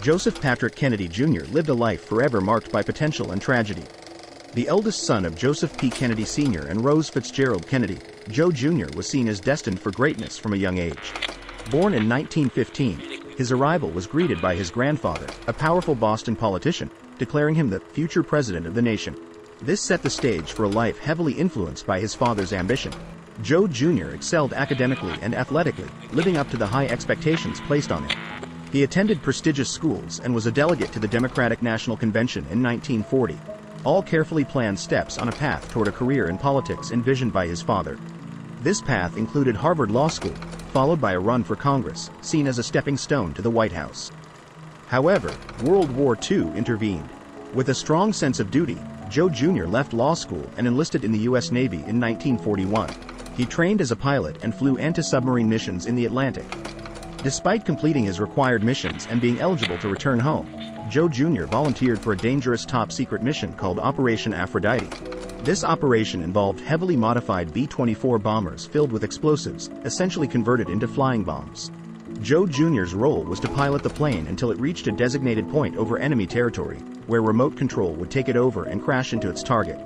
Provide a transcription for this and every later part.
Joseph Patrick Kennedy Jr. lived a life forever marked by potential and tragedy. The eldest son of Joseph P. Kennedy Sr. and Rose Fitzgerald Kennedy, Joe Jr. was seen as destined for greatness from a young age. Born in 1915, his arrival was greeted by his grandfather, a powerful Boston politician, declaring him the future president of the nation. This set the stage for a life heavily influenced by his father's ambition. Joe Jr. excelled academically and athletically, living up to the high expectations placed on him. He attended prestigious schools and was a delegate to the Democratic National Convention in 1940. All carefully planned steps on a path toward a career in politics envisioned by his father. This path included Harvard Law School, followed by a run for Congress, seen as a stepping stone to the White House. However, World War II intervened. With a strong sense of duty, Joe Jr. left law school and enlisted in the U.S. Navy in 1941. He trained as a pilot and flew anti-submarine missions in the Atlantic. Despite completing his required missions and being eligible to return home, Joe Jr. volunteered for a dangerous top-secret mission called Operation Aphrodite. This operation involved heavily modified B-24 bombers filled with explosives, essentially converted into flying bombs. Joe Jr.'s role was to pilot the plane until it reached a designated point over enemy territory, where remote control would take it over and crash into its target.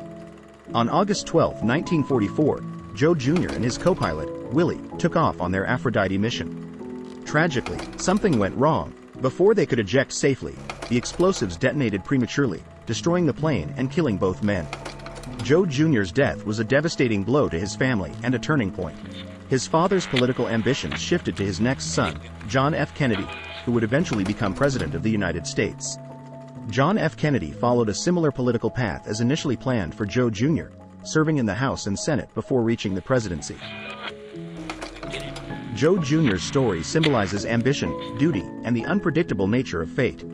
On August 12, 1944, Joe Jr. and his co-pilot, Willie, took off on their Aphrodite mission. Tragically, something went wrong. Before they could eject safely, the explosives detonated prematurely, destroying the plane and killing both men. Joe Jr.'s death was a devastating blow to his family and a turning point. His father's political ambitions shifted to his next son, John F. Kennedy, who would eventually become President of the United States. John F. Kennedy followed a similar political path as initially planned for Joe Jr., serving in the House and Senate before reaching the presidency. Joe Jr.'s story symbolizes ambition, duty, and the unpredictable nature of fate.